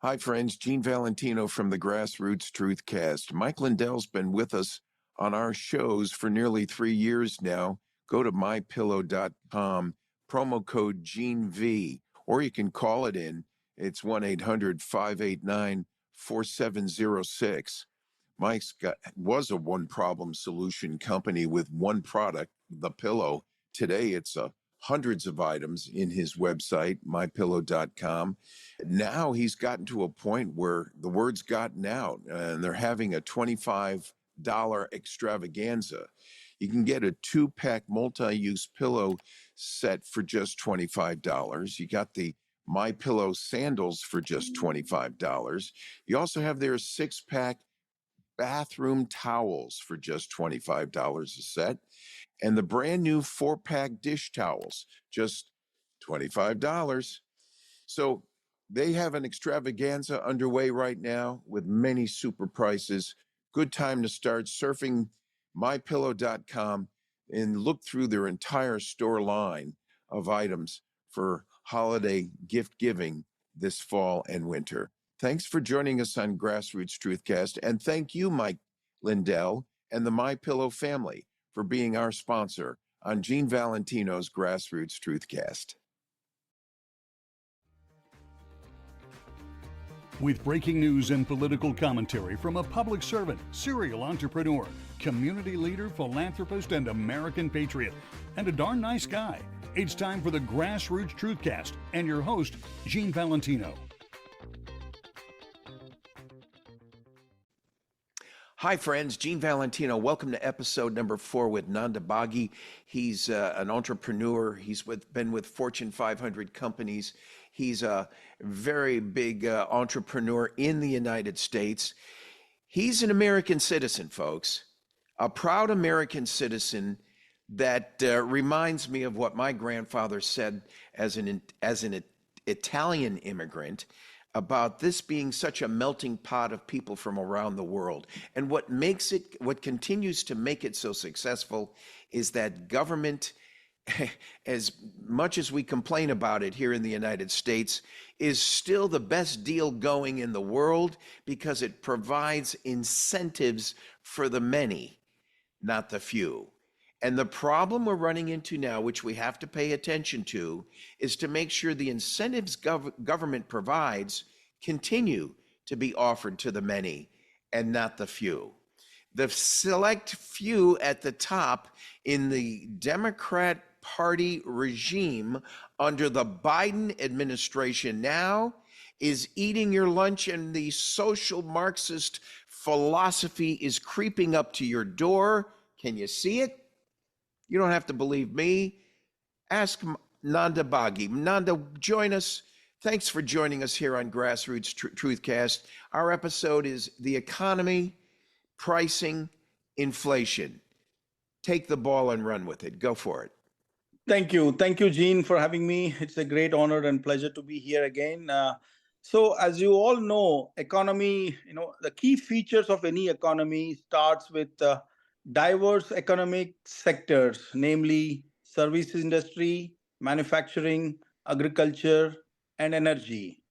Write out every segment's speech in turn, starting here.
Hi, friends. Gene Valentino from the GrassRoots TruthCast. Mike Lindell's been with us on our shows for nearly 3 years now. Go to mypillow.com, promo code GeneV, or you can call it in. It's 1-800-589-4706. Mike's was a one-problem solution company with one product, the pillow. Today, it's hundreds of items in his website, mypillow.com. Now he's gotten to a point where the word's gotten out and they're having a $25 extravaganza. You can get a 2-pack multi-use pillow set for just $25. You got the My Pillow sandals for just $25. You also have their 6-pack bathroom towels for just $25 a set, and the brand new 4-pack dish towels, just $25. So they have an extravaganza underway right now with many super prices. Good time to start surfing mypillow.com and look through their entire store line of items for holiday gift giving this fall and winter. Thanks for joining us on GrassRoots TruthCast, and thank you, Mike Lindell and the My Pillow family, for being our sponsor on Gene Valentino's GrassRoots TruthCast. With breaking news and political commentary from a public servant, serial entrepreneur, community leader, philanthropist, and American patriot, and a darn nice guy, it's time for the GrassRoots TruthCast and your host, Gene Valentino. Hi, friends. Gene Valentino. Welcome to episode number 4 with Nanda Baghi. He's an entrepreneur. He's been with Fortune 500 companies. He's a very big entrepreneur in the United States. He's an American citizen, folks, a proud American citizen that reminds me of what my grandfather said as an Italian immigrant about this being such a melting pot of people from around the world. And what continues to make it so successful is that government, as much as we complain about it here in the United States, is still the best deal going in the world because it provides incentives for the many, not the few. And the problem we're running into now, which we have to pay attention to, is to make sure the incentives government provides continue to be offered to the many and not the few. The select few at the top in the Democrat Party regime under the Biden administration now is eating your lunch, and the social Marxist philosophy is creeping up to your door. Can you see it? You don't have to believe me. Ask Nanda Baghi. Nanda, join us. Thanks for joining us here on GrassRoots TruthCast. Our episode is the economy, pricing, inflation. Take the ball and run with it. Go for it. Thank you. Thank you, Gene, for having me. It's a great honor and pleasure to be here again. So as you all know, economy, the key features of any economy starts with diverse economic sectors, namely service industry, manufacturing, agriculture, and energy,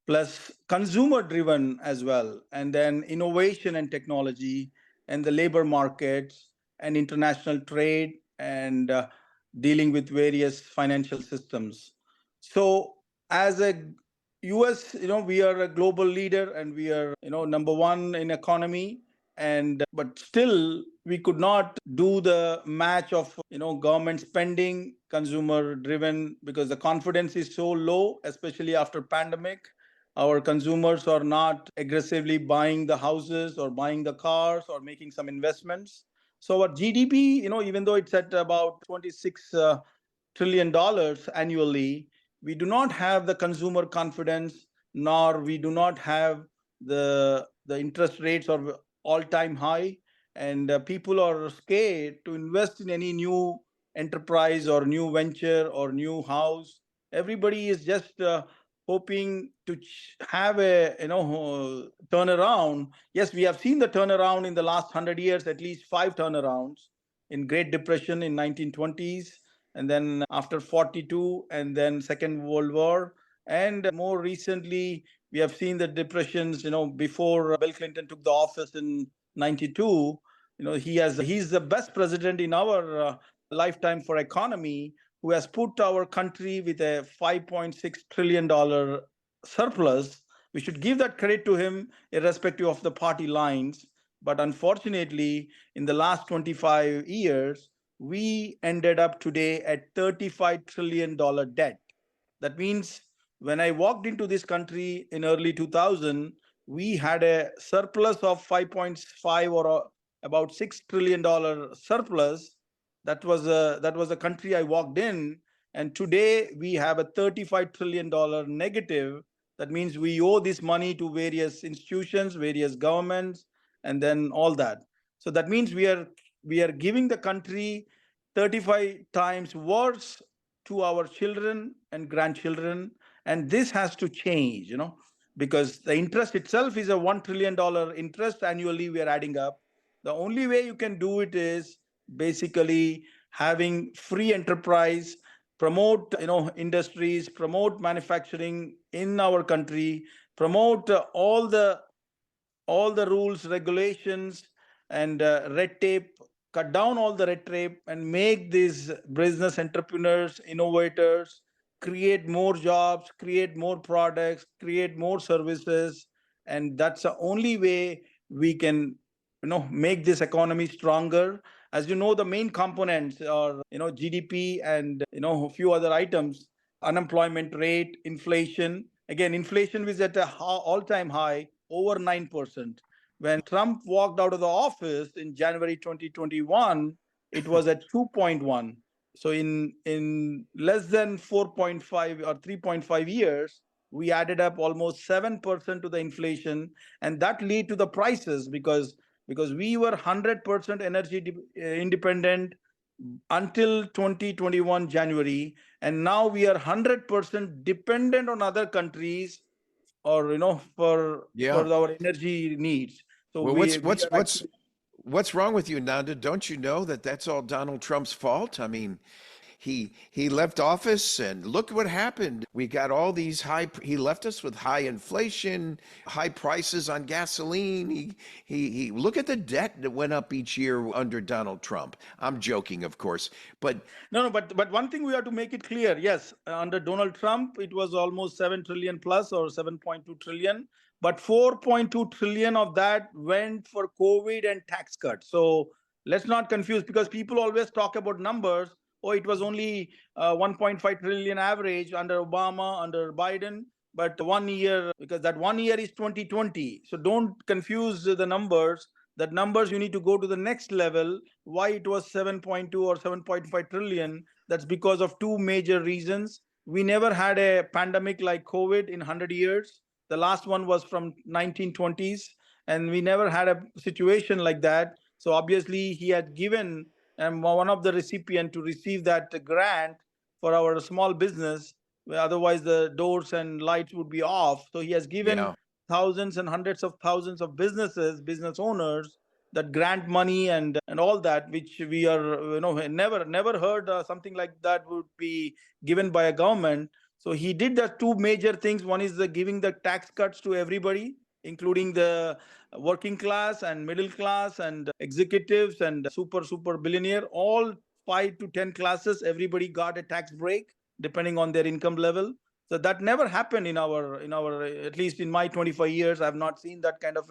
plus consumer driven as well, and then innovation and technology, and the labor markets, and international trade, and dealing with various financial systems. So as a US, we are a global leader and we are, number one in economy. But still, we could not do the match of, government spending, consumer driven, because the confidence is so low, especially after pandemic. Our consumers are not aggressively buying the houses or buying the cars or making some investments. So our GDP, even though it's at about $26 trillion annually, we do not have the consumer confidence, nor we do not have the interest rates are all-time high, and people are scared to invest in any new enterprise or new venture or new house. Everybody is just hoping to have a turnaround. Yes, we have seen the turnaround in the last 100 years, at least 5 turnarounds. In Great Depression in 1920s, and then after 42, and then Second World War, and more recently We have seen the depressions, before Bill Clinton took the office in 92. He's the best president in our lifetime for economy, who has put our country with a $5.6 trillion surplus. We should give that credit to him, irrespective of the party lines. But unfortunately, in the last 25 years, we ended up today at $35 trillion debt. That means when I walked into this country in early 2000, we had a surplus of 5.5 or about $6 trillion surplus. That was a country I walked in, and today we have a $35 trillion negative. That means we owe this money to various institutions, various governments, and then all that. So that means we are giving the country 35 times worse to our children and grandchildren, and this has to change, because the interest itself is a $1 trillion interest annually we are adding up. The only way you can do it is basically having free enterprise, promote industries, promote manufacturing in our country, promote all the rules, regulations, and red tape, cut down all the red tape, and make these business entrepreneurs, innovators, create more jobs, create more products, create more services. And that's the only way we can make this economy stronger. As you know, the main components are GDP and a few other items: unemployment rate, inflation. Again, inflation is at a all-time high, over 9%. When Trump walked out of the office in January 2021, it was at 2.1. So in less than 4.5 or 3.5 years, we added up almost 7% to the inflation, and that lead to the prices, because we were 100% energy independent until 2021 January, and now we are 100% dependent on other countries, or Yeah. for our energy needs. So Well, we are actually. what's wrong with you, Nanda? Don't you know that that's all Donald Trump's fault? I mean, he left office and look what happened. We got all these he left us with high inflation, high prices on gasoline. He look at the debt that went up each year under Donald Trump. I'm joking, of course, but No, but one thing we have to make it clear. Yes, under Donald Trump, it was almost 7 trillion plus, or 7.2 trillion, but 4.2 trillion of that went for COVID and tax cuts. So let's not confuse, because people always talk about numbers. Oh, it was only 1.5 trillion average under Obama, under Biden, but one year, because that one year is 2020. So don't confuse the numbers. That numbers, you need to go to the next level. Why it was 7.2 or 7.5 trillion? That's because of two major reasons. We never had a pandemic like COVID in 100 years. The last one was from 1920s, and we never had a situation like that. So obviously he had given, and one of the recipient to receive that grant for our small business, where otherwise the doors and lights would be off. So he has given yeah, thousands and hundreds of thousands of business owners, that grant money and all that, which we are never heard something like that would be given by a government. So he did the two major things. One is the giving the tax cuts to everybody, including the working class and middle class and executives and super billionaire. All 5 to 10 classes, everybody got a tax break depending on their income level. So that never happened in our at least in my 25 years. I've not seen that kind of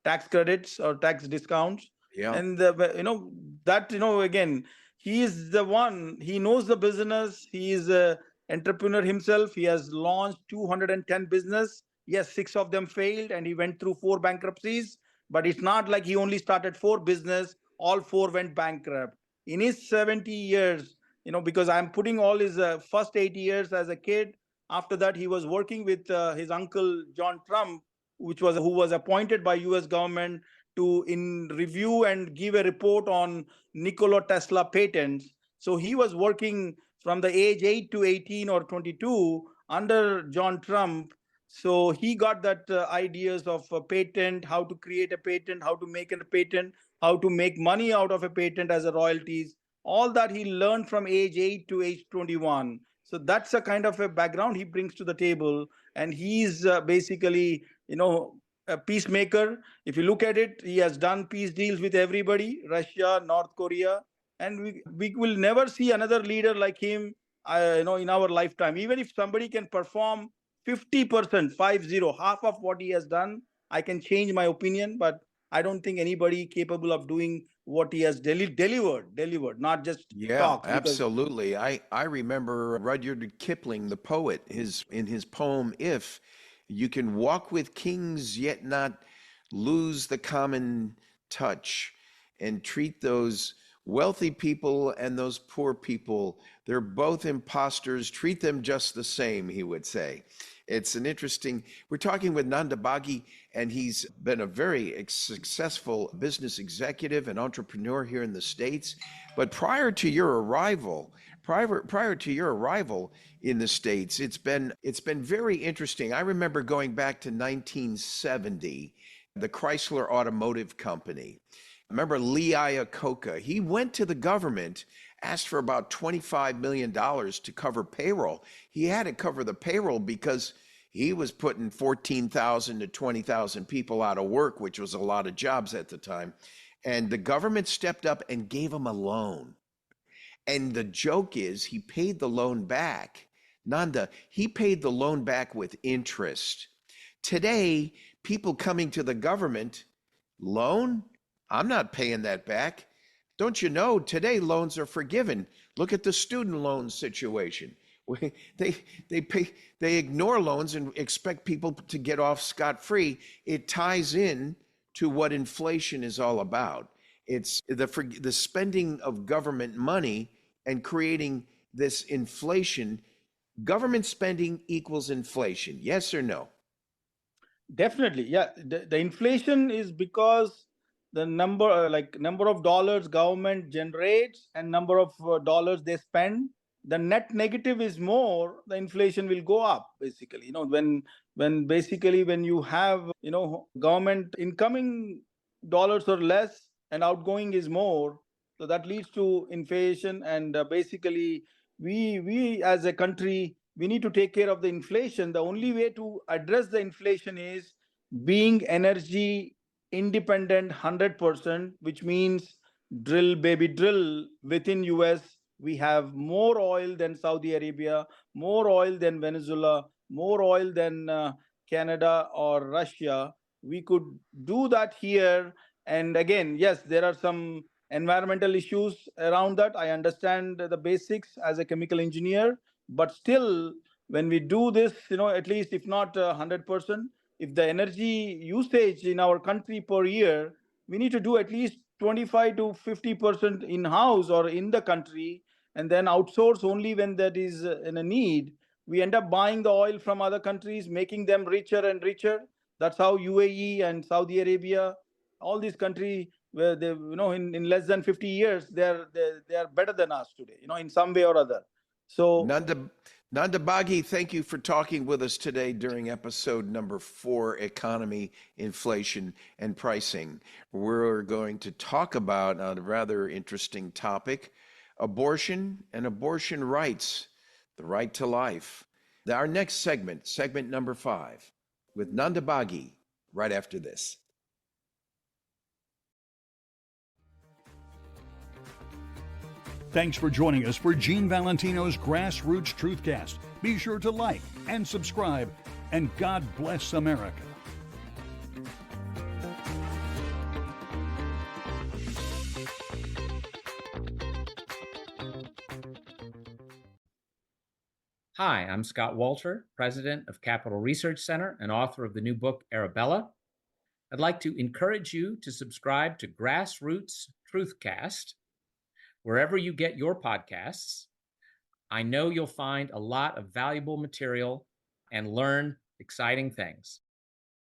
tax credits or tax discounts. yeah, And that again, he is the one. He knows the business. He is a entrepreneur himself. He has launched 210 business. Yes, 6 of them failed, and he went through 4 bankruptcies. But it's not like he only started 4 business. All 4 went bankrupt in his 70 years. Because I'm putting all his first 8 years as a kid. After that, he was working with his uncle John Trump, who was appointed by U.S. government to in review and give a report on Nikola Tesla patents. So he was working from the age 8 to 18 or 22 under John Trump. So he got that ideas of a patent, how to create a patent, how to make a patent, how to make money out of a patent as a royalties. All that he learned from age 8 to age 21. So that's a kind of a background he brings to the table, and he's basically, a peacemaker. If you look at it, he has done peace deals with everybody, Russia, North Korea, and we will never see another leader like him, in our lifetime. Even if somebody can perform 50%, 50, half of what he has done, I can change my opinion, but I don't think anybody capable of doing what he has delivered, not just Yeah, talks. Because absolutely. I remember Rudyard Kipling, the poet, his in his poem "If," you can walk with kings yet not lose the common touch and treat those wealthy people and those poor people, they're both imposters, treat them just the same, he would say. It's an interesting, we're talking with Nanda Baghi, and he's been a very successful business executive and entrepreneur here in the States. But prior to your arrival in the States, it's been very interesting. I remember going back to 1970, the Chrysler Automotive Company. Remember Lee Iacocca? He went to the government, asked for about $25 million to cover payroll. He had to cover the payroll because he was putting 14,000 to 20,000 people out of work, which was a lot of jobs at the time. And the government stepped up and gave him a loan. And the joke is he paid the loan back. Nanda, he paid the loan back with interest. Today, people coming to the government, loan? I'm not paying that back. Don't you know today loans are forgiven? Look at the student loan situation. They they ignore loans and expect people to get off scot-free. It ties in to what inflation is all about. It's the spending of government money and creating this inflation. Government spending equals inflation. Yes or no? definitely, yeah. The inflation is because the number of dollars government generates and number of dollars they spend. The net negative is more. The inflation will go up. Basically, when you have government incoming dollars or less and outgoing is more, so that leads to inflation. And basically, we as a country, we need to take care of the inflation. The only way to address the inflation is being energy independent 100%, which means drill baby drill. Within US we have more oil than Saudi Arabia, more oil than Venezuela, more oil than Canada or Russia. We could do that here. And again, yes, there are some environmental issues around that. I understand the basics as a chemical engineer, but still, when we do this, at least if not 100%, if the energy usage in our country per year, we need to do at least 25 to 50% in house or in the country, and then outsource only when that is in a need. We end up buying the oil from other countries, making them richer and richer. That's how UAE and Saudi Arabia, all these countries, where they, in less than 50 years, they are better than us today, in some way or other. So Nanda, Nanda Baghi, thank you for talking with us today during episode number 4, Economy, Inflation, and Pricing. We're going to talk about a rather interesting topic, abortion and abortion rights, the right to life. Our next segment, segment number 5, with Nanda Baghi, right after this. Thanks for joining us for Gene Valentino's GrassRoots TruthCast. Be sure to like and subscribe, and God bless America. Hi, I'm Scott Walter, president of Capital Research Center and author of the new book, Arabella. I'd like to encourage you to subscribe to GrassRoots TruthCast wherever you get your podcasts. I know you'll find a lot of valuable material and learn exciting things.